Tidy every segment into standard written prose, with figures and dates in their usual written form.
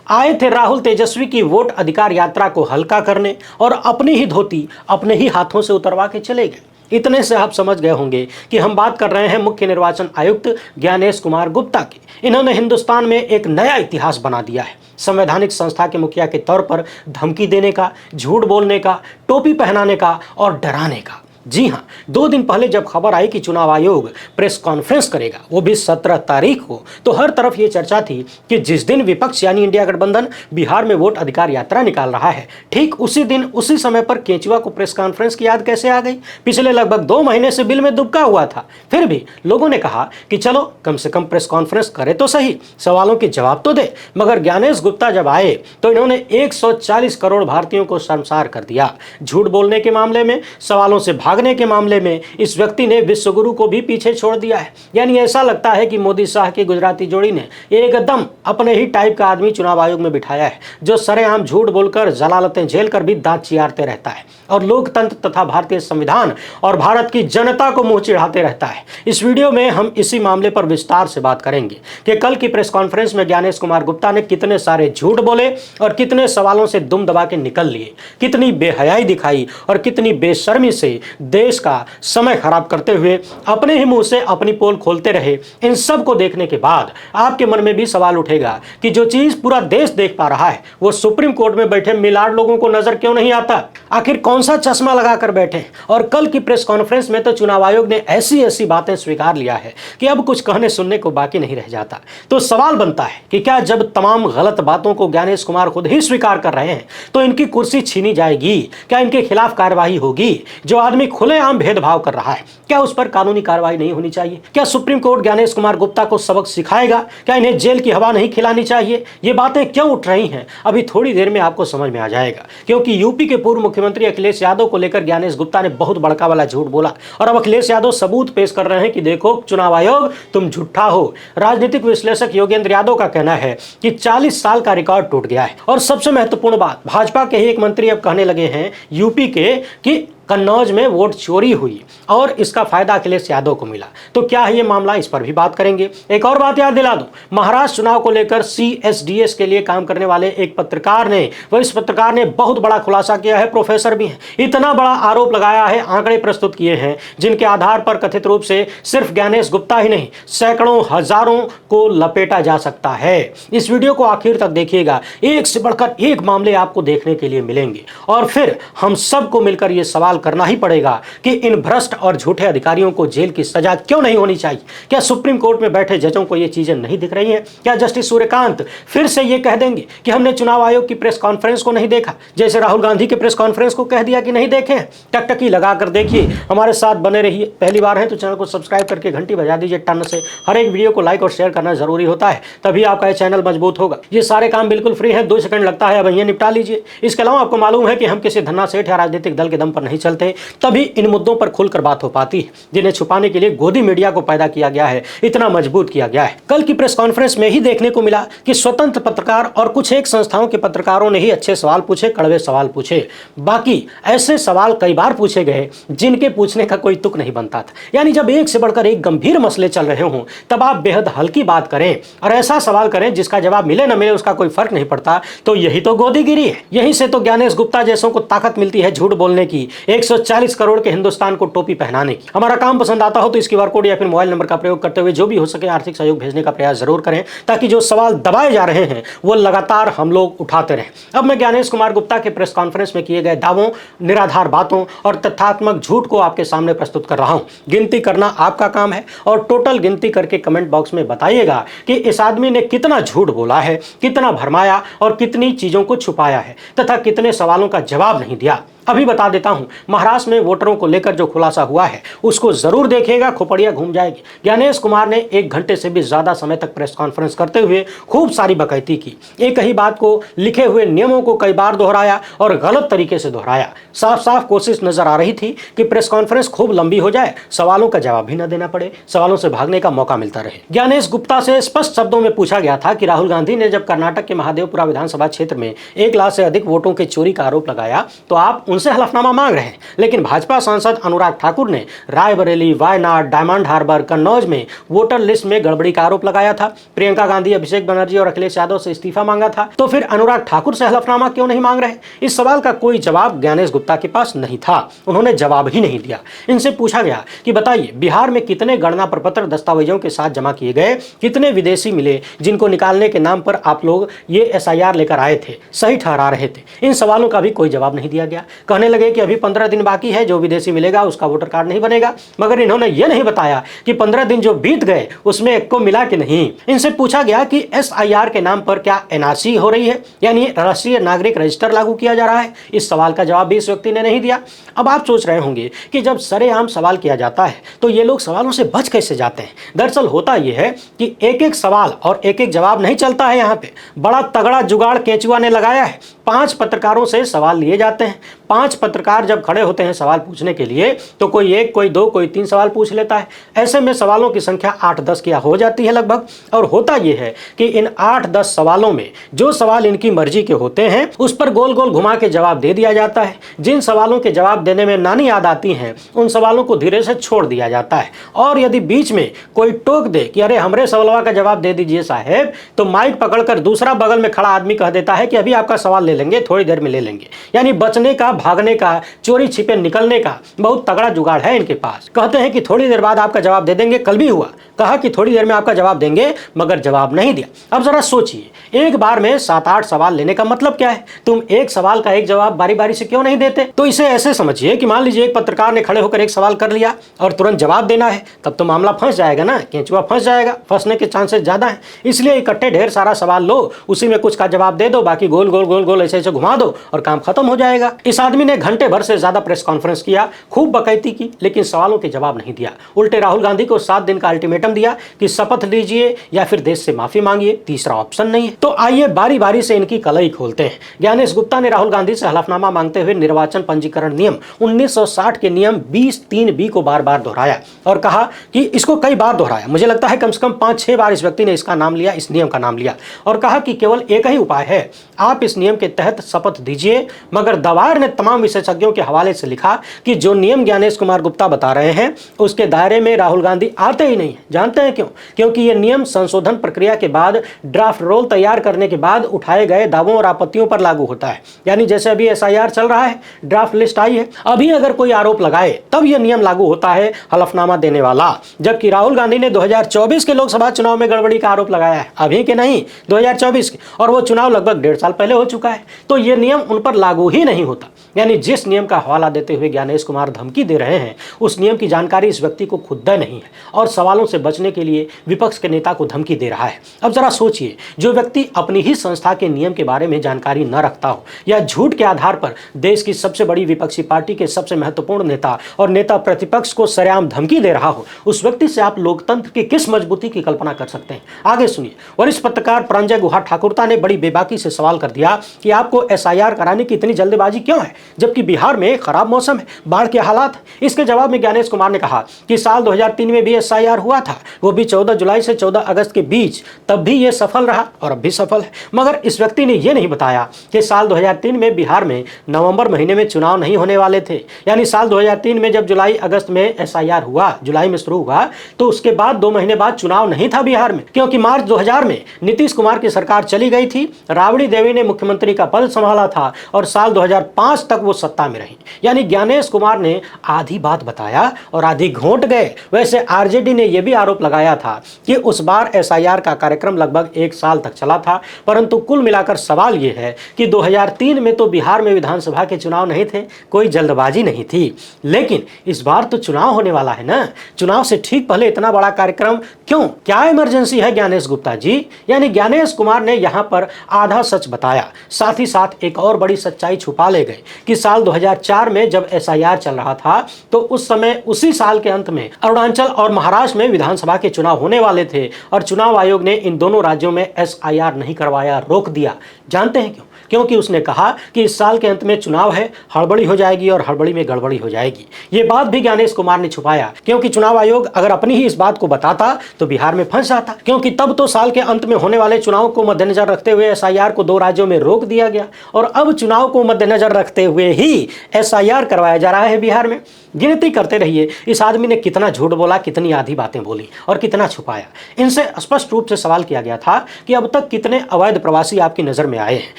आए थे राहुल तेजस्वी की वोट अधिकार यात्रा को हल्का करने और अपनी ही धोती अपने ही हाथों से उतरवा के चले गए। इतने से आप समझ गए होंगे कि हम बात कर रहे हैं मुख्य निर्वाचन आयुक्त ज्ञानेश कुमार गुप्ता की। इन्होंने हिंदुस्तान में एक नया इतिहास बना दिया है। संवैधानिक संस्था के मुखिया के तौर पर धमकी देने का, झूठ बोलने का, टोपी पहनाने का और डराने का। जी हां, 2 दिन पहले जब खबर आई कि चुनाव आयोग प्रेस कॉन्फ्रेंस करेगा, वो भी 17 तारीख को, तो हर तरफ ये चर्चा थी कि जिस दिन विपक्ष यानी इंडिया गठबंधन बिहार में वोट अधिकार यात्रा निकाल रहा है, ठीक उसी दिन उसी समय पर केजरीवाल को प्रेस कॉन्फ्रेंस की याद कैसे आ गई। पिछले लगभग 2 महीने से बिल में दुबका हुआ था, फिर भी लोगों ने कहा कि चलो कम से कम प्रेस कॉन्फ्रेंस करे तो सही, सवालों के जवाब तो दे। मगर ज्ञानेश गुप्ता जब आए तो इन्होंने 140 करोड़ भारतीयों को शर्मसार कर दिया। झूठ बोलने के मामले में, सवालों से भागने के मामले में इस व्यक्ति ने विश्वगुरु को भी पीछे छोड़ दिया है। यानी ऐसा लगता है कि मोदी शाह की गुजराती जोड़ी ने एकदम अपने ही टाइप का आदमी चुनाव आयोग में बिठाया है, जो सरेआम झूठ बोलकर, जलालतें झेल कर भी दांत चियारते रहता है और लोकतंत्र तथा भारतीय संविधान और भारत की जनता को मुंह चिढ़ाते रहता है। इस वीडियो में हम इसी मामले पर विस्तार से बात करेंगे कि कल की प्रेस कॉन्फ्रेंस में ज्ञानेश कुमार गुप्ता ने कितने सारे झूठ बोले और कितने सवालों से दुम दबा के निकल लिए, कितनी बेहयाई दिखाई और कितनी बेशर्मी से देश का समय खराब करते हुए अपने ही मुंह से अपनी पोल खोलते रहे। इन सब को देखने के बाद आपके मन में भी सवाल उठेगा कि जो चीज पूरा देश देख पा रहा है वो सुप्रीम कोर्ट में बैठे मिलाड लोगों को नजर क्यों नहीं आता। आखिर कौन सा चश्मा लगाकर बैठे। और कल की प्रेस कॉन्फ्रेंस में तो चुनाव आयोग ने ऐसी ऐसी बातें स्वीकार लिया है कि अब कुछ कहने सुनने को बाकी नहीं रह जाता। तो सवाल बनता है कि क्या जब तमाम गलत बातों को ज्ञानेश कुमार खुद ही स्वीकार कर रहे हैं तो इनकी कुर्सी छीनी जाएगी? क्या इनके खिलाफ कार्रवाई होगी? जो आदमी खुलेआम भेदभाव कर रहा है, क्या उस पर कानूनी कार्रवाई नहीं होनी चाहिए? क्या सुप्रीम कोर्ट ज्ञानेश कुमार गुप्ता को सबक सिखाएगा? क्या इन्हें जेल की हवा नहीं खिलानी चाहिए? ये बातें क्यों उठ रही हैं, अभी थोड़ी देर में आपको समझ में आ जाएगा। क्योंकि यूपी के पूर्व मुख्यमंत्री अखिलेश यादव को लेकर ज्ञानेश गुप्ता ने बहुत बड़का वाला झूठ बोला और अब अखिलेश यादव सबूत पेश कर रहे हैं कि देखो चुनाव आयोग तुम झूठा हो। राजनीतिक विश्लेषक योगेंद्र यादव का कहना है कि 40 साल का रिकॉर्ड टूट गया है। और सबसे महत्वपूर्ण बात, भाजपा के ही एक मंत्री अब कहने लगे हैं यूपी के कि कन्नौज में वोट चोरी हुई और इसका फायदा अखिलेश यादव को मिला। तो क्या है ये मामला, इस पर भी बात करेंगे। एक और बात याद दिला दूं, महाराष्ट्र चुनाव को लेकर CSDS के लिए काम करने वाले एक पत्रकार ने, वरिष्ठ पत्रकार ने बहुत बड़ा खुलासा किया है, प्रोफेसर भी हैं, इतना बड़ा आरोप लगाया है, आंकड़े प्रस्तुत किए हैं जिनके आधार पर कथित रूप से सिर्फ ज्ञानेश गुप्ता ही नहीं सैकड़ों हजारों को लपेटा जा सकता है। इस वीडियो को आखिर तक देखिएगा, एक से बढ़कर एक मामले आपको देखने के लिए मिलेंगे और फिर हम सबको मिलकर यह सवाल करना ही पड़ेगा कि इन भ्रष्ट और झूठे अधिकारियों को जेल की सजा क्यों नहीं होनी चाहिए। क्या सुप्रीम कोर्ट में बैठे जजों को ये चीजें नहीं दिख रही हैं? क्या जस्टिस सूर्यकांत फिर से ये कह देंगे कि हमने चुनाव आयोग की प्रेस कॉन्फ्रेंस को नहीं देखा, जैसे राहुल गांधी के प्रेस कॉन्फ्रेंस को कह दिया कि नहीं देखे? टकटकी लगाकर देखिए, हमारे साथ बने रहिए। पहली बार है तो चैनल को सब्सक्राइब करके घंटी बजा दीजिए टन से। हर एक वीडियो को लाइक और शेयर करना जरूरी होता है, तभी आपका चैनल मजबूत होगा। ये सारे काम बिल्कुल फ्री है, 2 सेकंड लगता है, अब ये निपटा लीजिए। इसके अलावा आपको मालूम है कि हम किसी धन्ना सेठ या राजनीतिक दल के दम पर नहीं चलते, तभी इन मुद्दों पर खुलकर बात हो पाती है जिन्हें छुपाने के लिए गोदी मीडिया को पैदा किया गया है, इतना मजबूत किया गया है। कल की प्रेस कॉन्फ्रेंस में ही देखने को मिला कि स्वतंत्र पत्रकार और कुछ एक संस्थाओं के पत्रकारों ने ही अच्छे सवाल पूछे, कड़वे सवाल पूछे। बाकी ऐसे सवाल कई बार पूछे गए जिनके पूछने का कोई तुक नहीं बनता था। यानी जब एक से बढ़कर एक गंभीर मसले चल रहे हों तब आप बेहद हल्की बात करें और ऐसा सवाल करें जिसका जवाब मिले न मिले उसका कोई फर्क नहीं पड़ता, तो यही तो गोदीगिरी है। यहीं से तो ज्ञानेश गुप्ता जैसों को ताकत मिलती है झूठ बोलने की, 140 करोड़ के हिंदुस्तान को टोपी पहनाने की। हमारा काम पसंद आता हो तो इस QR कोड या फिर मोबाइल नंबर का प्रयोग करते हुए जो भी हो सके आर्थिक सहयोग भेजने का प्रयास जरूर करें, ताकि जो सवाल दबाए जा रहे हैं वो लगातार हम लोग उठाते रहें। अब मैं ज्ञानेश कुमार गुप्ता के प्रेस कॉन्फ्रेंस में किए गए दावों, निराधार बातों और तथ्यात्मक झूठ को आपके सामने प्रस्तुत कर रहा हूं। गिनती करना आपका काम है और टोटल गिनती करके कमेंट बॉक्स में बताइएगा कि इस आदमी ने कितना झूठ बोला है, कितना भरमाया और कितनी चीजों को छुपाया है तथा कितने सवालों का जवाब नहीं दिया। अभी बता देता हूं, महाराष्ट्र में वोटरों को लेकर जो खुलासा हुआ है उसको जरूर देखिएगा, खोपड़ियां घूम जाएगी। ज्ञानेश कुमार ने 1 घंटे से भी ज्यादा समय तक प्रेस कॉन्फ्रेंस करते हुए खूब सारी बकैती की। एक ही बात को, लिखे हुए नियमों को कई बार दोहराया और गलत तरीके से दोहराया। साफ साफ कोशिश नजर आ रही थी कि प्रेस कॉन्फ्रेंस खूब लंबी हो जाए, सवालों का जवाब भी न देना पड़े, सवालों से भागने का मौका मिलता रहे। ज्ञानेश गुप्ता से स्पष्ट शब्दों में पूछा गया था कि राहुल गांधी ने जब कर्नाटक के महादेवपुरा विधानसभा क्षेत्र में 1 लाख से अधिक वोटों के चोरी का आरोप लगाया तो आप उनसे हलफनामा मांग रहे हैं। लेकिन भाजपा सांसद अनुराग ठाकुर ने रायबरेली, वायनाड, डायमंड हार्बर, कन्नौज में वोटर लिस्ट में गड़बड़ी का आरोप लगाया था। प्रियंका गांधी, अभिषेक बनर्जी और अखिलेश यादव से इस्तीफा मांगा था। तो फिर अनुराग ठाकुर से हलफनामा क्यों नहीं मांग रहे? इस सवाल का कोई जवाब ज्ञानेश गुप्ता के पास नहीं था। उन्होंने जवाब ही नहीं दिया। इनसे पूछा गया कि बताइए, बिहार में कितने गणना प्रपत्र दस्तावेजों के साथ जमा किए गए, कितने विदेशी मिले जिनको निकालने के नाम पर आप लोग ये एसआईआर लेकर आए थे, सही ठहरा रहे थे? इन सवालों का भी कोई जवाब नहीं दिया गया। कहने लगे कि अभी 15 दिन बाकी है, जो विदेशी मिलेगा उसका वोटर कार्ड नहीं बनेगा। मगर इन्होंने ये नहीं बताया कि 15 दिन जो बीत गए उसमें एक को मिला कि नहीं। इनसे पूछा गया कि एसआईआर के नाम पर क्या एनआरसी हो रही है, यानी राष्ट्रीय नागरिक रजिस्टर लागू किया जा रहा है? इस सवाल का जवाब भी इस व्यक्ति ने नहीं दिया। अब आप सोच रहे होंगे कि जब सरेआम सवाल किया जाता है तो ये लोग सवालों से बच कैसे जाते हैं। दरअसल होता यह है कि एक एक सवाल और एक एक जवाब नहीं चलता है। यहाँ पे बड़ा तगड़ा जुगाड़ केंचुआ ने लगाया है। 5 पत्रकारों से सवाल लिए जाते हैं। 5 पत्रकार जब खड़े होते हैं सवाल पूछने के लिए तो कोई 1, कोई 2, कोई 3 सवाल पूछ लेता है। ऐसे में सवालों की संख्या 8-10 की हो जाती है लगभग। और होता यह है कि इन 8-10 सवालों में जो सवाल इनकी मर्जी के होते हैं उस पर गोल गोल घुमा के जवाब दे दिया जाता है। जिन सवालों के जवाब देने में नानी याद आती हैं उन सवालों को धीरे से छोड़ दिया जाता है। और यदि बीच में कोई टोक दे कि अरे हमरे सवालवा का जवाब दे दीजिए साहब, तो माइक पकड़कर दूसरा बगल में खड़ा आदमी कह देता है कि अभी आपका सवाल ले लेंगे, थोड़ी देर में ले लेंगे। यानी बचने का, भागने का, चोरी छिपे निकलने का बहुत तगड़ा जुगाड़ है इनके पास। कहते हैं कि थोड़ी देर बाद आपका जवाब दे देंगे। कल भी हुआ, कहा कि थोड़ी देर में आपका जवाब देंगे, मगर जवाब नहीं दिया। अब जरा सोचिए, एक बार में 7-8 सवाल लेने का मतलब क्या है? तुम एक सवाल का एक जवाब बारी बारी से क्यों नहीं देते? तो इसे ऐसे समझिए कि मान लीजिए एक पत्रकार ने खड़े होकर एक सवाल कर लिया और तुरंत जवाब देना है, तब तो मामला फंस जाएगा ना, केंचुआ फंस जाएगा। फंसने के चांसेस ज्यादा हैं। इसलिए इकट्ठे ढेर सारा सवाल लो, उसी में कुछ का जवाब दे दो, बाकी गोल गोल गोल गोल ऐसे ऐसे घुमा दो और काम खत्म हो जाएगा। इस आदमी ने घंटे भर से ज्यादा प्रेस कॉन्फ्रेंस किया, खूब बकैती की, लेकिन सवालों के जवाब नहीं दिया। उल्टे राहुल गांधी को 7 दिन का अल्टीमेटम दिया कि शपथ लीजिए या फिर देश से माफी मांगिए, तीसरा ऑप्शन नहीं है। तो आइए बारी बारी से इनकी कलई खोलते हैं। ज्ञानेश गुप्ता ने राहुल गांधी से हलफनामा मांगते हुए निर्वाचन पंजीकरण नियम 1960 के नियम 20(3)(b) को बार बार दोहराया और कहा कि इसको कई बार दोहराया। मुझे लगता है कम से कम 5-6 बार इस व्यक्ति ने इसका नाम लिया, इस नियम का नाम लिया, और कहा कि केवल एक ही उपाय है, आप इस नियम के तहत शपथ दीजिए। मगर दवायर ने तमाम विशेषज्ञों के हवाले से लिखा कि जो नियम ज्ञानेश कुमार गुप्ता बता रहे हैं उसके दायरे में राहुल गांधी आते ही नहीं है। जानते हैं क्यों? क्योंकि ये नियम संशोधन प्रक्रिया के बाद ड्राफ्ट रोल तैयार करने के बाद उठाए गए दावों और आपत्तियों पर लागू होता है। यानी जैसे अभी एसआईआर चल रहा है, ड्राफ्ट लिस्ट आई है, अभी अगर कोई आरोप लगाए तब यह नियम लागू होता है हलफनामा देने वाला। जबकि राहुल गांधी ने 2024 के लोकसभा चुनाव में गड़बड़ी का आरोप लगाया है, अभी के नहीं, 2024 के, और वो चुनाव लगभग 1.5 साल पहले हो चुका है। तो ये नियम उन पर लागू ही नहीं होता। यानी जिस नियम का हवाला देते हुए ज्ञानेश कुमार धमकी दे रहे हैं उस नियम की जानकारी इस व्यक्ति को खुद नहीं है और सवालों से बचने के लिए विपक्ष के नेता को धमकी दे रहा है। अब जरा सोचिए, जो व्यक्ति अपनी ही संस्था के नियम के बारे में जानकारी न रखता हो या झूठ के आधार पर देश की सबसे बड़ी विपक्षी पार्टी के सबसे महत्वपूर्ण नेता और नेता प्रतिपक्ष को सरेआम धमकी दे रहा हो, उस व्यक्ति से आप लोकतंत्र की किस मजबूती की कल्पना कर सकते हैं? आगे सुनिए। वरिष्ठ पत्रकार परंजय गुहा ठाकुरता ने बड़ी बेबाकी से सवाल कर दिया कि आपको एसआईआर कराने की इतनी जल्दबाजी क्यों है, जबकि बिहार में खराब मौसम है, बाढ़ के हालात। इसके जवाब में ज्ञानेश कुमार ने कहा कि साल 2003 में भी एसआईआर हुआ था, वो भी 14 जुलाई से 14 अगस्त के बीच, तब भी ये सफल रहा और अब भी सफल है। मगर इस व्यक्ति ने यह नहीं बताया कि साल 2003 में बिहार में नवंबर महीने में चुनाव नहीं होने वाले थे। यानी साल 2003 में जब जुलाई अगस्त में एसआईआर हुआ, जुलाई में शुरू हुआ, तो उसके बाद 2 महीने बाद चुनाव नहीं था बिहार में, क्योंकि मार्च 2000 में नीतीश कुमार की सरकार चली गई थी, राबड़ी देवी ने मुख्यमंत्री का पद संभाला था और साल 2005 तक वो सत्ता में रही। यानी ज्ञानेश कुमार ने आधी बात बताया और आधी घोंट गए। वैसे आरजेडी ने यह भी आरोप लगाया था कि उस बार एसआईआर का कार्यक्रम लगभग 1 साल तक चला था, परंतु कुल मिलाकर सवाल यह है कि 2003 में तो बिहार में विधानसभा के चुनाव नहीं थे, कोई जल्दबाजी नहीं थी, लेकिन इस बार तो चुनाव होने वाला है ना, चुनाव से ठीक पहले इतना बड़ा कार्यक्रम क्यों? क्या इमरजेंसी है ज्ञानेश गुप्ता जी? यानी ज्ञानेश कुमार ने यहां पर आधा सच बताया, साथ ही साथ एक और बड़ी सच्चाई छुपा ले गए कि साल 2004 में जब एसआईआर चल रहा था तो उस समय उसी साल के अंत में अरुणाचल और महाराष्ट्र में विधानसभा के चुनाव होने वाले थे और चुनाव आयोग ने इन दोनों राज्यों में एसआईआर नहीं करवाया, रोक दिया। जानते हैं क्यों? क्योंकि उसने कहा कि इस साल के अंत में चुनाव है, हड़बड़ी हो जाएगी और हड़बड़ी में गड़बड़ी हो जाएगी। ये बात भी ज्ञानेश कुमार ने छुपाया, क्योंकि चुनाव आयोग अगर अपनी ही इस बात को बताता तो बिहार में फंस जाता, क्योंकि तब तो साल के अंत में होने वाले चुनाव को मद्देनजर रखते हुए एसआईआर को 2 राज्यों में रोक दिया गया और अब चुनाव को मद्देनजर रखते हुए ही SIR करवाया जा रहा है बिहार में। गिनती करते रहिए इस आदमी ने कितना झूठ बोला, कितनी आधी बातें बोली और कितना छुपाया। इनसे स्पष्ट रूप से सवाल किया गया था कि अब तक कितने अवैध प्रवासी आपकी नजर में आए हैं,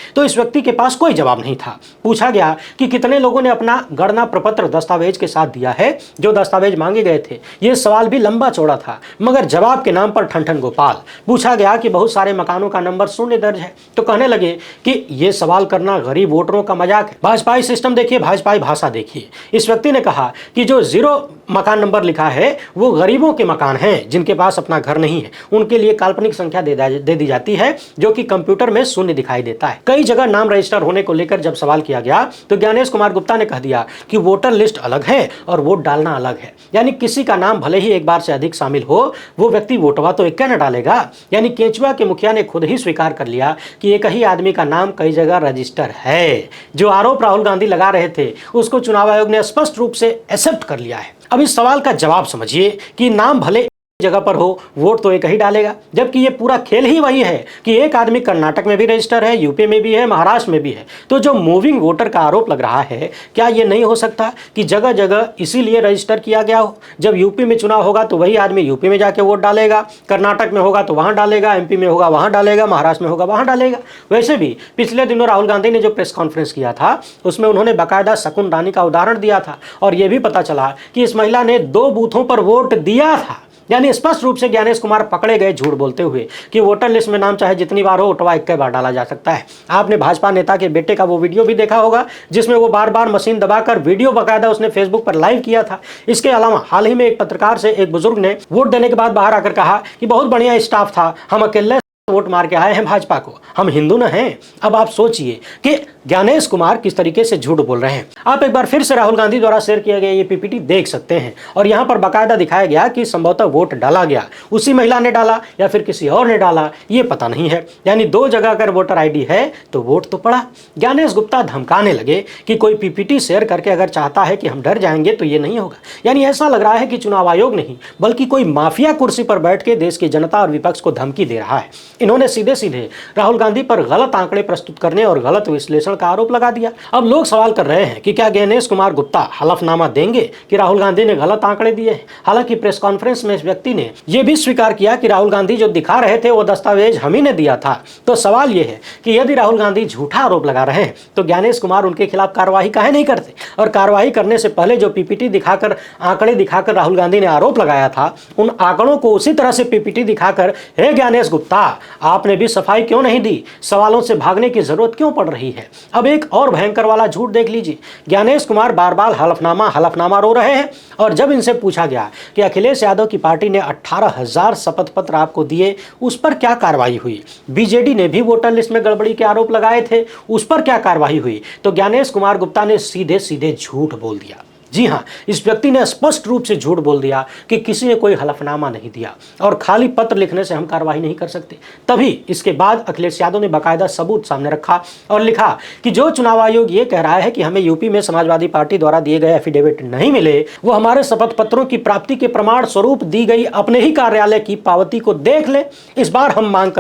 तो इस व्यक्ति के पास कोई जवाब नहीं था। पूछा गया कि कितने लोगों ने अपना गणना प्रपत्र दस्तावेज के साथ दिया है जो दस्तावेज मांगे गए थे। यह सवाल भी लंबा चौड़ा था, मगर जवाब के नाम पर ठन गोपाल। पूछा गया कि बहुत सारे मकानों का नंबर 0 दर्ज है, तो कहने लगे कि यह सवाल करना गरीब वोटरों का मजाक है। भाजपाई सिस्टम देखिए, भाजपाई भाषा देखिए। इस व्यक्ति ने कहा कि जो 0 मकान नंबर लिखा है वो गरीबों के मकान हैं जिनके पास अपना घर नहीं है, उनके लिए काल्पनिक संख्या दे दी जाती है जो कि कंप्यूटर में 0 दिखाई देता है। कई जगह नाम रजिस्टर होने को लेकर जब सवाल किया गया तो ज्ञानेश कुमार गुप्ता ने कह दिया कि वोटर लिस्ट अलग है और वोट डालना अलग है। यानी किसी का नाम भले ही एक बार से अधिक शामिल हो, वो व्यक्ति वोटवा तो एक न डालेगा। यानी केंचुआ के मुखिया ने खुद ही स्वीकार कर लिया कि एक ही आदमी का नाम कई जगह रजिस्टर है। जो आरोप राहुल गांधी लगा रहे थे उसको चुनाव आयोग ने स्पष्ट रूप से एक्सेप्ट कर लिया है। अब इस सवाल का जवाब समझिए कि नाम भले जगह पर हो, वोट तो एक ही डालेगा, जबकि ये पूरा खेल ही वही है कि एक आदमी कर्नाटक में भी रजिस्टर है, यूपी में भी है, महाराष्ट्र में भी है। तो जो मूविंग वोटर का आरोप लग रहा है, क्या ये नहीं हो सकता कि जगह जगह इसीलिए रजिस्टर किया गया हो? जब यूपी में चुनाव होगा तो वही आदमी यूपी में जाके वोट डालेगा, कर्नाटक में होगा तो वहां डालेगा, MP में होगा वहां डालेगा, महाराष्ट्र में होगा वहां डालेगा। वैसे भी पिछले दिनों राहुल गांधी ने जो प्रेस कॉन्फ्रेंस किया था उसमें उन्होंने बाकायदा शकुन रानी का उदाहरण दिया था और यह भी पता चला कि इस महिला ने 2 बूथों पर वोट दिया था। यानी स्पष्ट रूप से ज्ञानेश कुमार पकड़े गए झूठ बोलते हुए कि वोटर लिस्ट में नाम चाहे जितनी बार हो, वोटवा 1 बार डाला जा सकता है। आपने भाजपा नेता के बेटे का वो वीडियो भी देखा होगा जिसमें वो बार बार मशीन दबाकर वीडियो बाकायदा उसने फेसबुक पर लाइव किया था। इसके अलावा हाल ही में एक पत्रकार से एक बुजुर्ग ने वोट देने के बाद बाहर आकर कहा कि बहुत बढ़िया स्टाफ था, हम अकेले वोट मार के आए हैं भाजपा को, हम हिंदू न हैं। अब आप सोचिए कि ज्ञानेश कुमार किस तरीके से झूठ बोल रहे हैं। आप एक बार फिर से राहुल गांधी द्वारा शेयर किया गया ये PPT देख सकते हैं और यहां पर बाकायदा दिखाया गया कि संभवतः वोट डाला गया, उसी महिला ने डाला या फिर किसी और ने डाला, ये पता नहीं है। यानी 2 जगह अगर वोटर ID है तो वोट तो पड़ा। ज्ञानेश गुप्ता धमकाने लगे कि कोई PPT शेयर करके अगर चाहता है कि हम डर जाएंगे तो ये नहीं होगा। यानी ऐसा लग रहा है कि चुनाव आयोग नहीं बल्कि कोई माफिया कुर्सी पर बैठ के देश की जनता और विपक्ष को धमकी दे रहा है। इन्होंने सीधे सीधे राहुल गांधी पर गलत आंकड़े प्रस्तुत करने और गलत विश्लेषण का आरोप लगा दिया। अब लोग सवाल कर रहे हैं कि क्या ज्ञानेश कुमार गुप्ता हलफनामा देंगे कि राहुल गांधी ने गलत आंकड़े दिए हैं। हालांकि प्रेस कॉन्फ्रेंस में इस व्यक्ति ने यह भी स्वीकार किया कि राहुल गांधी जो दिखा रहे थे वो दस्तावेज हम ही ने दिया था। तो सवाल यह है कि यदि राहुल गांधी झूठा आरोप लगा रहे हैं तो ज्ञानेश कुमार उनके खिलाफ कार्रवाई काहे नहीं करते? और कार्रवाई करने से पहले जो PPT दिखाकर, आंकड़े दिखाकर राहुल गांधी ने आरोप लगाया था, उन आंकड़ों को उसी तरह से PPT दिखाकर, हे ज्ञानेश गुप्ता आपने भी सफाई क्यों नहीं दी? सवालों से भागने की जरूरत क्यों पड़ रही है? अब एक और भयंकर वाला झूठ देख लीजिए। ज्ञानेश कुमार बार बार हलफनामा रो रहे हैं और जब इनसे पूछा गया कि अखिलेश यादव की पार्टी ने 18,000 शपथ पत्र आपको दिए, उस पर क्या कार्रवाई हुई? BJD ने भी वोटर लिस्ट में गड़बड़ी के आरोप लगाए थे, उस पर क्या कार्रवाई हुई? तो ज्ञानेश कुमार गुप्ता ने सीधे सीधे झूठ बोल दिया। जी हाँ, इस व्यक्ति ने स्पष्ट रूप से झूठ बोल दिया कि किसी ने कोई हलफनामा नहीं दिया और खाली पत्र लिखने से हम कार्रवाई नहीं कर सकते। तभी इसके बाद अखिलेश यादव ने बाकायदा सबूत सामने रखा और लिखा कि जो चुनाव आयोग ये कह रहा है कि हमें यूपी में समाजवादी पार्टी द्वारा दिए गए एफिडेविट नहीं मिले, वो हमारे शपथ पत्रों की प्राप्ति के प्रमाण स्वरूप दी गई अपने ही कार्यालय की पावती को देख ले। इस बार हम मांग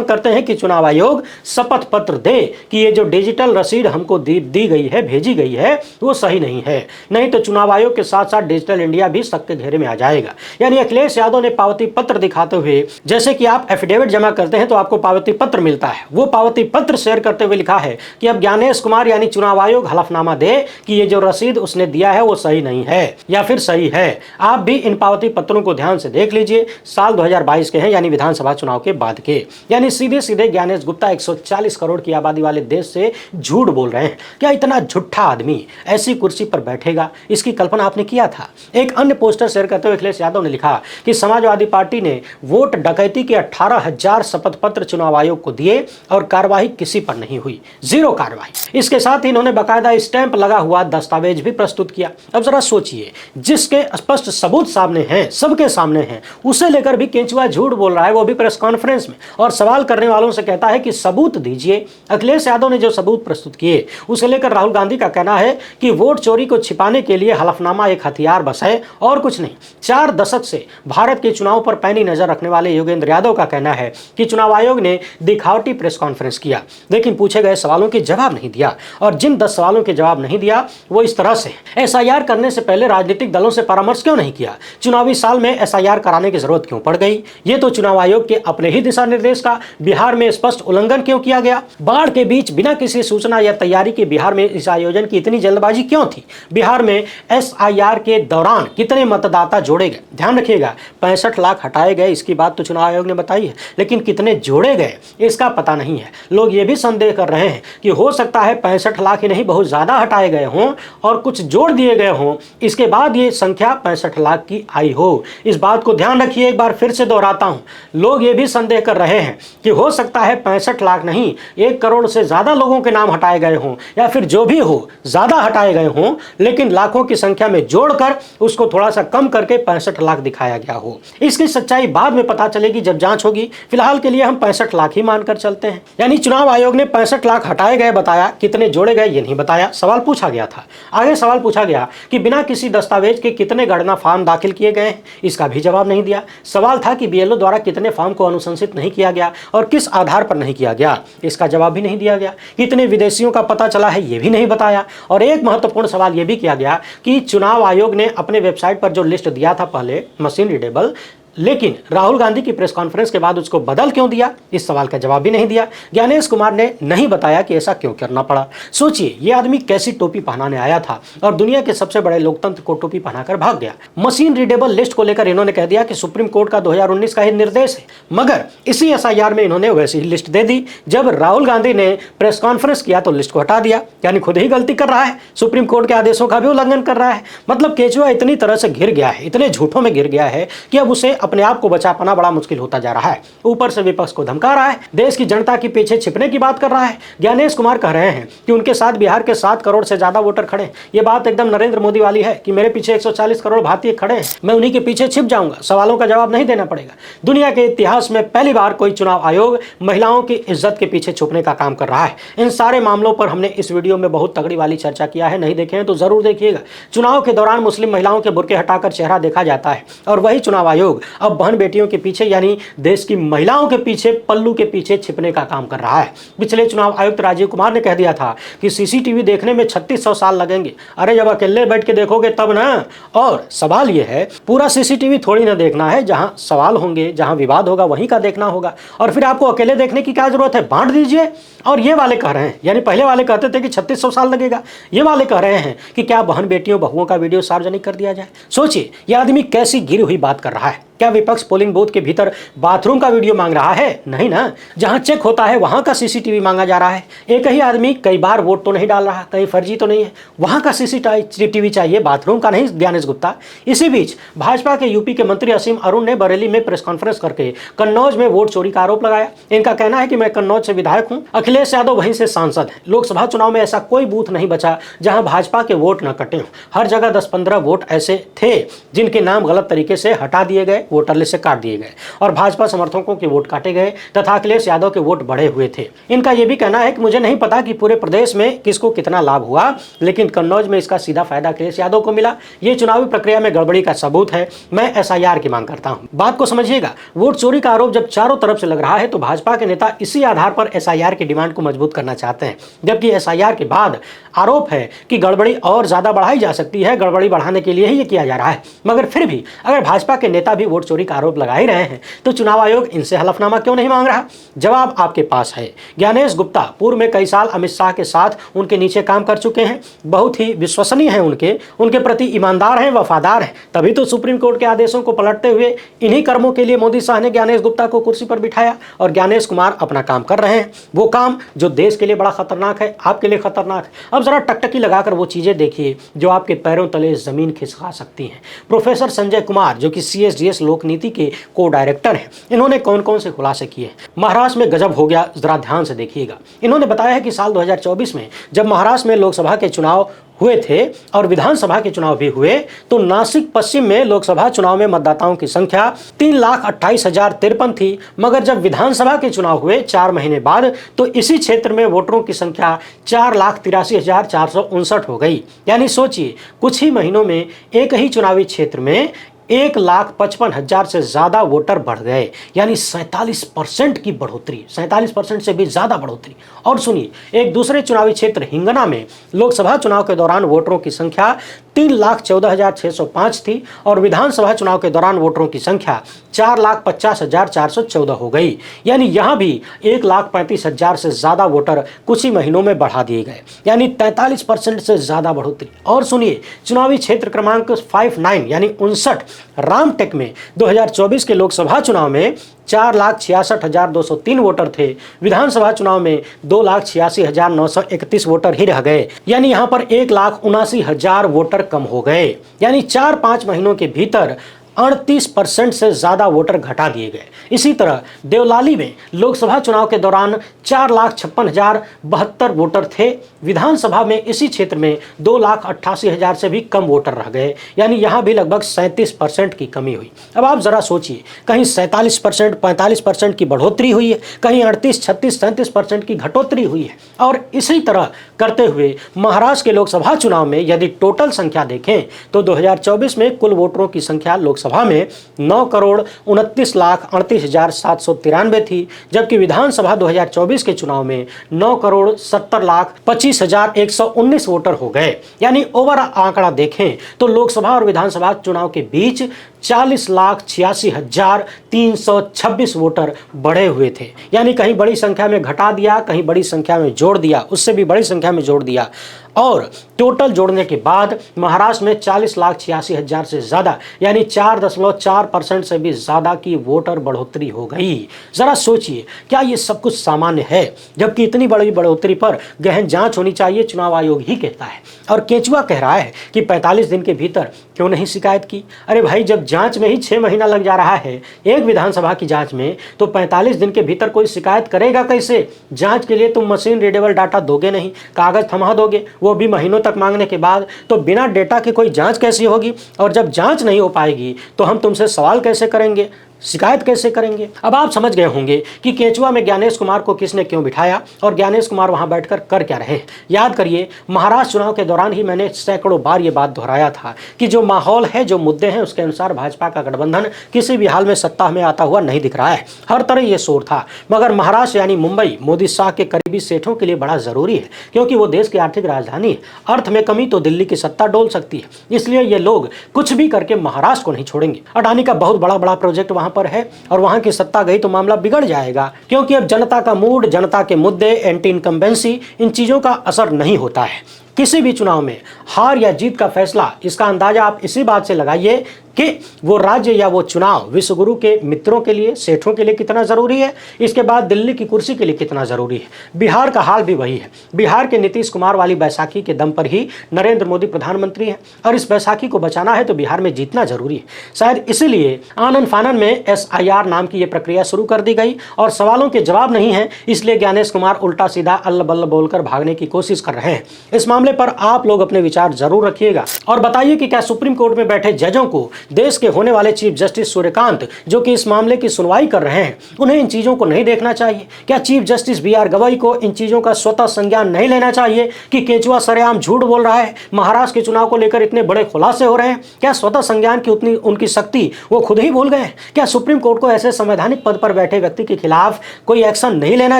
करते हैं कि चुनाव आयोग शपथ पत्र दे कि ये जो डिजिटल रसीद हमको दी गई है, भेजी गई है, वो सही नहीं है। नहीं तो चुनाव आयोग के साथ साथ डिजिटल इंडिया भी शक के घेरे में आ जाएगा। यानी अखिलेश यादव ने पावती पत्र दिखाते हुए, जैसे कि आप एफिडेविट जमा करते हैं तो आपको पावती पत्र मिलता है, वो पावती पत्र शेयर करते हुए लिखा है कि अब ज्ञानेश कुमार यानी चुनाव आयोग हलफनामा दे कि ये जो रसीद उसने दिया है वो सही नहीं है या फिर सही है। आप भी इन पावती पत्रों को ध्यान से देख लीजिए, साल 2022 के हैं, यानी विधानसभा चुनाव के बाद के। यानी सीधे सीधे ज्ञानेश गुप्ता 140 करोड़ की आबादी वाले देश से झूठ बोल रहे हैं। क्या इतना झूठा आदमी ऐसी कुर्सी पर बैठेगा, इसकी कल्पना आपने किया था? एक अन्य पोस्टर शेयर करते हुए अखिलेश यादव ने लिखा कि समाजवादी पार्टी ने वोट डकैती के 18,000 शपथ पत्र चुनाव आयोग को दिए और कार्रवाई किसी पर नहीं हुई, 0 कार्रवाई। इसके साथ ही इन्होंने बाकायदा स्टैंप लगा हुआ दस्तावेज भी प्रस्तुत किया। अब जरा सोचिए, जिसके स्पष्ट सबूत सामने हैं, सबके सामने हैं, उसे लेकर भी केंचुआ झूठ बोल रहा है, वो भी प्रेस कॉन्फ्रेंस में, और सवाल करने वालों से कहता है कि सबूत दीजिए। अखिलेश यादव ने जो सबूत प्रस्तुत किए उसे लेकर राहुल गांधी का कहना है कि वोट चोरी को छिपाने के लिए हलफनामा एक हथियार बस है और कुछ नहीं। 4 दशक से भारत के चुनाव पर पैनी नजर रखने वाले योगेंद्र यादव का कहना है कि चुनाव आयोग ने दिखावटी प्रेस कॉन्फ्रेंस किया, लेकिन पूछे गए सवालों के जवाब नहीं दिया। और जिन 10 सवालों के जवाब नहीं दिया वो इस तरह से: एसआईआर करने से पहले राजनीतिक दलों से परामर्श क्यों नहीं किया? चुनावी साल में एसआईआर कराने की जरूरत क्यों पड़ गई? ये तो चुनाव आयोग के अपने ही दिशा निर्देश का बिहार में स्पष्ट उल्लंघन क्यों किया गया? बाढ़ के बीच बिना किसी सूचना या तैयारी के बिहार में इस आयोजन की इतनी जल्दबाजी क्यों थी? बिहार में एसआईआर के दौरान कितने मतदाता जोड़े गए? ध्यान रखिएगा, 65 लाख हटाए गए इसकी बात तो चुनाव आयोग ने बताई है, लेकिन कितने जोड़े गए इसका पता नहीं है। लोग ये भी संदेह कर रहे हैं कि हो सकता है 65 लाख ही नहीं, बहुत ज्यादा हटाए गए हों और कुछ जोड़ दिए गए हों, इसके बाद ये संख्या 65 लाख की आई हो। इस बात को ध्यान रखिए, एक बार फिर से दोहराता हूं, लोग ये भी संदेह कर रहे हैं कि हो सकता है 65 लाख नहीं, 1 करोड़ से ज्यादा लोगों के नाम हटाए गए हों, या फिर जो भी हो ज्यादा हटाए गए हों, लेकिन लाखों की संख्या में जोड़कर उसको थोड़ा सा कम करके 65 लाख दिखाया गया हो। इसकी सच्चाई बाद में पता चलेगी जब जांच होगी। फिलहाल के लिए हम 65 लाख ही मानकर चलते हैं। यानी चुनाव आयोग ने 65 लाख हटाए गए बताया, कितने जोड़े गए ये नहीं बताया। सवाल पूछा गया था, आगे सवाल पूछा गया कि बिना किसी दस्तावेज के कितने गणना फॉर्म दाखिल किए गए हैं, इसका भी जवाब नहीं दिया। सवाल था कि बीएलओ द्वारा कितने फॉर्म को अनुशंसित नहीं किया गया और किस आधार पर नहीं किया गया, इसका जवाब भी नहीं दिया गया। कितने विदेशियों का पता चला है ये भी नहीं बताया। और एक महत्वपूर्ण सवाल यह भी किया गया कि चुनाव आयोग ने अपने वेबसाइट पर जो लिस्ट दिया था पहले मशीन रीडेबल, लेकिन राहुल गांधी की प्रेस कॉन्फ्रेंस के बाद उसको बदल क्यों दिया, इस सवाल का जवाब भी नहीं दिया। ज्ञानेश कुमार ने नहीं बताया कि ऐसा क्यों करना पड़ा। सोचिए, यह आदमी कैसी टोपी पहनाने आया था और दुनिया के सबसे बड़े लोकतंत्र को टोपी पहनाकर भाग गया। मशीन रीडेबल लिस्ट को लेकर इन्होंने कह दिया कि सुप्रीम कोर्ट का 2019 का ही निर्देश है, मगर इसी एसआईआर में इन्होंने वैसी ही लिस्ट दे दी। जब राहुल गांधी ने प्रेस कॉन्फ्रेंस किया तो लिस्ट को हटा दिया, यानी खुद ही गलती कर रहा है, सुप्रीम कोर्ट के आदेशों का भी उल्लंघन कर रहा है। मतलब केजरीवाल इतनी तरह से घिर गया है, इतने झूठों में घिर गया है कि अब उसे अपने आप को बचा पाना बड़ा मुश्किल होता जा रहा है। ऊपर से विपक्ष को धमका रहा है, देश की जनता के पीछे छिपने की बात कर रहा है। ज्ञानेश कुमार कह रहे हैं कि उनके साथ बिहार के 7 करोड़ से ज्यादा वोटर खड़े हैं। ये बात एकदम नरेंद्र मोदी वाली है कि मेरे पीछे 140 करोड़ भारतीय खड़े हैं, मैं उन्हीं के पीछे छिप जाऊंगा, सवालों का जवाब नहीं देना पड़ेगा। दुनिया के इतिहास में पहली बार कोई चुनाव आयोग महिलाओं की इज्जत के पीछे छुपने का काम कर रहा है। इन सारे मामलों पर हमने इस वीडियो में बहुत तगड़ी वाली चर्चा किया है, नहीं देखे हैं तो जरूर देखिएगा। चुनाव के दौरान मुस्लिम महिलाओं के बुर्के हटाकर चेहरा देखा जाता है और वही चुनाव आयोग अब बहन बेटियों के पीछे यानी देश की महिलाओं के पीछे, पल्लू के पीछे छिपने का काम कर रहा है। पिछले चुनाव आयुक्त राजीव कुमार ने कह दिया था कि सीसीटीवी देखने में 3600 साल लगेंगे। अरे जब अकेले बैठ के देखोगे तब ना। और सवाल यह है, पूरा सीसीटीवी थोड़ी ना देखना है, जहां सवाल होंगे, जहां विवाद होगा वहीं का देखना होगा। और फिर आपको अकेले देखने की क्या जरूरत है, बांट दीजिए। और ये वाले कह रहे हैं, यानी पहले वाले कहते थे कि 3600 साल लगेगा, ये वाले कह रहे हैं कि क्या बहन बेटियों बहुओं का वीडियो सार्वजनिक कर दिया जाए। सोचिए, यह आदमी कैसी गिरी हुई बात कर रहा है। क्या विपक्ष पोलिंग बूथ के भीतर बाथरूम का वीडियो मांग रहा है? नहीं ना, जहां चेक होता है वहां का सीसीटीवी मांगा जा रहा है। एक ही आदमी कई बार वोट तो नहीं डाल रहा, कहीं फर्जी तो नहीं है, वहां का सीसीटीवी चाहिए, बाथरूम का नहीं। ज्ञानेश गुप्ता। इसी बीच भाजपा के यूपी के मंत्री असीम अरुण ने बरेली में प्रेस कॉन्फ्रेंस करके कन्नौज में वोट चोरी का आरोप लगाया। इनका कहना है कि मैं कन्नौज से विधायक हूं, अखिलेश यादव वहीं से सांसद हैं। लोकसभा चुनाव में ऐसा कोई बूथ नहीं बचा जहां भाजपा के वोट न कटे हों। हर जगह 10-15 वोट ऐसे थे जिनके नाम गलत तरीके से हटा दिए गए, वोटर लिस्ट से काट दिए गए और भाजपा समर्थकों के वोट काटे गए तथा अखिलेश यादव के वोट बढ़े हुए थे। इनका यह भी कहना है कि मुझे नहीं पता कि पूरे प्रदेश में किसको कितना लाभ हुआ, लेकिन कन्नौज में इसका सीधा फायदा अखिलेश यादव को मिला। यह चुनावी प्रक्रिया में गड़बड़ी का सबूत है। मैं एसआईआर की मांग करता हूं। बात को समझिएगा, वोट चोरी का आरोप जब चारों तरफ से लग रहा है तो भाजपा के नेता इसी आधार पर एसआईआर की डिमांड को मजबूत करना चाहते हैं, जबकि एसआईआर के बाद आरोप है कि गड़बड़ी और ज्यादा बढ़ाई जा सकती है। गड़बड़ी बढ़ाने के लिए ही ये किया जा रहा है। मगर फिर भी अगर भाजपा के नेता भी वोट चोरी का आरोप लगा ही रहे हैं तो चुनाव आयोग इनसे हलफनामा क्यों नहीं मांग रहा? जवाब आपके पास है। ज्ञानेश गुप्ता पूर्व में कई साल अमित शाह के साथ उनके नीचे काम कर चुके हैं, बहुत ही विश्वसनीय हैं, उनके प्रति ईमानदार हैं, वफादार हैं। तभी तो सुप्रीम कोर्ट के आदेशों को पलटते हुए इन्हीं कर्मों के लिए मोदी शाह ने ज्ञानेश गुप्ता को कुर्सी पर बिठाया और ज्ञानेश कुमार अपना काम कर रहे हैं, वो काम जो देश के लिए बड़ा खतरनाक है, आपके लिए खतरनाक है। अब जरा टकटकी लगाकर वो चीजें देखिए जो आपके पैरों तले जमीन खिसका सकती हैं। प्रोफेसर संजय कुमार जो कि CSDS लोक नीति के को डायरेक्टर हैं। इन्होंने कौन कौन से खुलासे किए? महाराष्ट्र में गजब हो गया, जरा ध्यान से देखिएगा। इन्होंने बताया है कि साल 2024 में जब महाराष्ट्र में लोकसभा के चुनाव हुए थे और विधानसभा के चुनाव भी हुए, तो नासिक पश्चिम में लोकसभा चुनाव में मतदाताओं की संख्या 3,28,053 थी, मगर जब विधानसभा के चुनाव हुए 4 महीने बाद तो इसी क्षेत्र में वोटरों की संख्या 4,83,459 हो गई। यानी सोचिए, कुछ ही महीनों में एक ही चुनावी क्षेत्र में 1,55,000 से ज्यादा वोटर बढ़ गए, यानी 47% की बढ़ोतरी, 47% से भी ज्यादा बढ़ोतरी। और सुनिए, एक दूसरे चुनावी क्षेत्र हिंगना में लोकसभा चुनाव के दौरान वोटरों की संख्या 3,14,605 थी और विधानसभा चुनाव के दौरान वोटरों की संख्या 4,50,414 हो गई। यानी यहां भी 1,35,000 से ज्यादा वोटर कुछ ही महीनों में बढ़ा दिए गए, यानी 43% से ज्यादा बढ़ोतरी। और सुनिए, चुनावी क्षेत्र क्रमांक 59 यानी 59 रामटेक में 2024 के लोकसभा चुनाव में 4,66,203 वोटर थे। विधानसभा चुनाव में 2,86,931 वोटर ही रह गए, यानी यहां पर 1,79,000 वोटर कम हो गए। यानी 4-5 महीनों के भीतर 38% से ज्यादा वोटर घटा दिए गए। इसी तरह देवलाली में लोकसभा चुनाव के दौरान 4,56,072 वोटर थे। विधानसभा में इसी क्षेत्र में 2,88,000 से भी कम वोटर रह गए, यानी यहां भी लगभग 37% की कमी हुई। अब आप जरा सोचिए, कहीं 47%, 45% की बढ़ोतरी हुई है, कहीं 38, 36, 37% की घटोतरी हुई है। और इसी तरह करते हुए महाराष्ट्र के लोकसभा चुनाव में यदि टोटल संख्या देखें तो 2024 में कुल वोटरों की संख्या लोकसभा में 9,29,38,793 थी, जबकि विधानसभा 2024 के चुनाव में 9,70,25,119 वोटर हो गए। यानी ओवर आंकड़ा देखें तो लोकसभा और विधानसभा चुनाव के बीच 40,86,326 वोटर बढ़े हुए थे। यानी कहीं बड़ी संख्या में घटा दिया, कहीं बड़ी संख्या में जोड़ दिया, उससे भी बड़ी संख्या में जोड़ दिया, और टोटल जोड़ने के बाद महाराष्ट्र में 40,86,000 से ज्यादा यानी 4.4% से भी ज्यादा की वोटर बढ़ोतरी हो गई। जरा सोचिए, क्या ये सब कुछ सामान्य है? जबकि इतनी बड़ी बढ़ोतरी पर गहन जांच होनी चाहिए, चुनाव आयोग ही कहता है। और केंचुआ कह रहा है कि 45 दिन के भीतर क्यों नहीं शिकायत की? अरे भाई, जब जांच में ही 6 महीना लग जा रहा है एक विधानसभा की जांच में, तो 45 दिन के भीतर कोई शिकायत करेगा कैसे? जांच के लिए तुम मशीन रीडेबल डाटा दोगे नहीं, कागज थमा दोगे, वो भी महीनों तक मांगने के बाद। तो बिना डेटा के कोई जांच कैसी होगी? और जब जांच नहीं हो पाएगी तो हम तुमसे सवाल कैसे करेंगे, शिकायत कैसे करेंगे? अब आप समझ गए होंगे कि केंचुआ में ज्ञानेश कुमार को किसने क्यों बिठाया और ज्ञानेश कुमार वहां बैठकर कर क्या रहे। याद करिए, महाराष्ट्र चुनाव के दौरान ही मैंने सैकड़ों बार ये बात दोहराया था कि जो माहौल है, जो मुद्दे हैं, उसके अनुसार भाजपा का गठबंधन किसी भी हाल में सत्ता में आता हुआ नहीं दिख रहा है। हर तरह ये शोर था, मगर महाराष्ट्र यानी मुंबई मोदी शाह के करीबी सेठों के लिए बड़ा जरूरी है, क्योंकि वो देश की आर्थिक राजधानी है। अर्थ में कमी तो दिल्ली की सत्ता डोल सकती है, इसलिए ये लोग कुछ भी करके महाराष्ट्र को नहीं छोड़ेंगे। अडानी का बहुत बड़ा प्रोजेक्ट वहां पर है और वहां की सत्ता गई तो मामला बिगड़ जाएगा, क्योंकि अब जनता का मूड, जनता के मुद्दे, एंटी इनकम्बेंसी, इन चीजों का असर नहीं होता है। किसी भी चुनाव में हार या जीत का फैसला, इसका अंदाजा आप इसी बात से लगाइए कि वो राज्य या वो चुनाव विश्वगुरु के मित्रों के लिए, सेठों के लिए कितना जरूरी है, इसके बाद दिल्ली की कुर्सी के लिए कितना जरूरी है। बिहार का हाल भी वही है। बिहार के नीतीश कुमार वाली बैसाखी के दम पर ही नरेंद्र मोदी प्रधानमंत्री हैं और इस बैसाखी को बचाना है तो बिहार में जीतना जरूरी है। शायद इसीलिए आनन फानन में SIR नाम की ये प्रक्रिया शुरू कर दी गई और सवालों के जवाब नहीं है, इसलिए ज्ञानेश कुमार उल्टा सीधा अल्ल बल्ल बोलकर भागने की कोशिश कर रहे हैं। इस मामले पर आप लोग अपने विचार जरूर रखिएगा और बताइए कि क्या सुप्रीम कोर्ट में बैठे जजों को देश के होने वाले चीफ जस्टिस सूर्यकांत, जो कि इस मामले की सुनवाई कर रहे हैं, उन्हें इन चीजों को नहीं देखना चाहिए? क्या चीफ जस्टिस BR गवई को इन चीजों का स्वतः संज्ञान नहीं लेना चाहिए कि केंचुआ सरेआम झूठ बोल रहा है? महाराष्ट्र के चुनाव को लेकर इतने बड़े खुलासे हो रहे हैं, क्या स्वतः संज्ञान की उतनी उनकी शक्ति वो खुद ही भूल गए? क्या सुप्रीम कोर्ट को ऐसे संवैधानिक पद पर बैठे व्यक्ति के खिलाफ कोई एक्शन नहीं लेना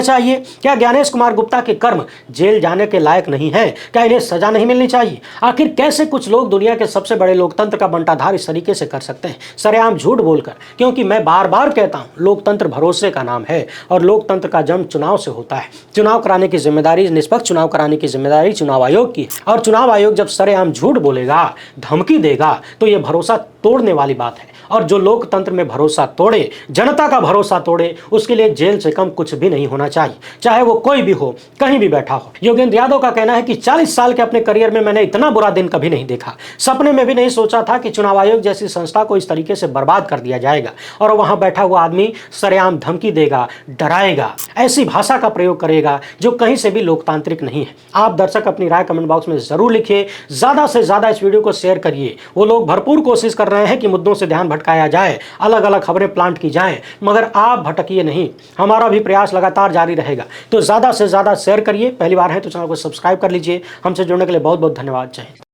चाहिए? क्या ज्ञानेश कुमार गुप्ता के कर्म जेल जाने के लायक नहीं है? क्या इन्हें सजा नहीं मिलनी चाहिए? आखिर कैसे कुछ लोग दुनिया के सबसे बड़े लोकतंत्र का बंटाधार इस तरीके से कर सकते हैं, सरेआम झूठ बोलकर? क्योंकि मैं बार बार कहता हूं, लोकतंत्र भरोसे का नाम है और लोकतंत्र का जन्म चुनाव से होता है। चुनाव कराने की जिम्मेदारी, निष्पक्ष चुनाव कराने की जिम्मेदारी चुनाव आयोग की है और चुनाव आयोग जब सरेआम झूठ बोलेगा, धमकी देगा, तो यह भरोसा तोड़ने वाली बात है। और जो लोकतंत्र में भरोसा तोड़े, जनता का भरोसा तोड़े, उसके लिए जेल से कम कुछ भी नहीं होना चाहिए, चाहे वो कोई भी हो, कहीं भी बैठा हो। योगेंद्र यादव का कहना है कि 40 साल के अपने करियर में मैंने इतना बुरा दिन कभी नहीं देखा। सपने में भी नहीं सोचा था कि चुनाव आयोग जैसी जैसी संस्था को इस तरीके से बर्बाद कर दिया जाएगा और वहां बैठा हुआ आदमी सरेआम धमकी देगा, डराएगा, ऐसी भाषा का प्रयोग करेगा जो कहीं से भी लोकतांत्रिक नहीं है। आप दर्शक अपनी राय कमेंट बॉक्स में जरूर लिखिए, ज्यादा से ज्यादा इस वीडियो को शेयर करिए। वो लोग भरपूर कोशिश कर रहे हैं कि मुद्दों से ध्यान भटकाया जाए, अलग अलग खबरें प्लांट की जाएं, मगर आप भटकिए नहीं। हमारा भी प्रयास लगातार जारी रहेगा, तो ज्यादा से ज्यादा शेयर करिए। पहली बार है तो चैनल को सब्सक्राइब कर लीजिए। हमसे जुड़ने के लिए बहुत बहुत धन्यवाद। जय हिंद।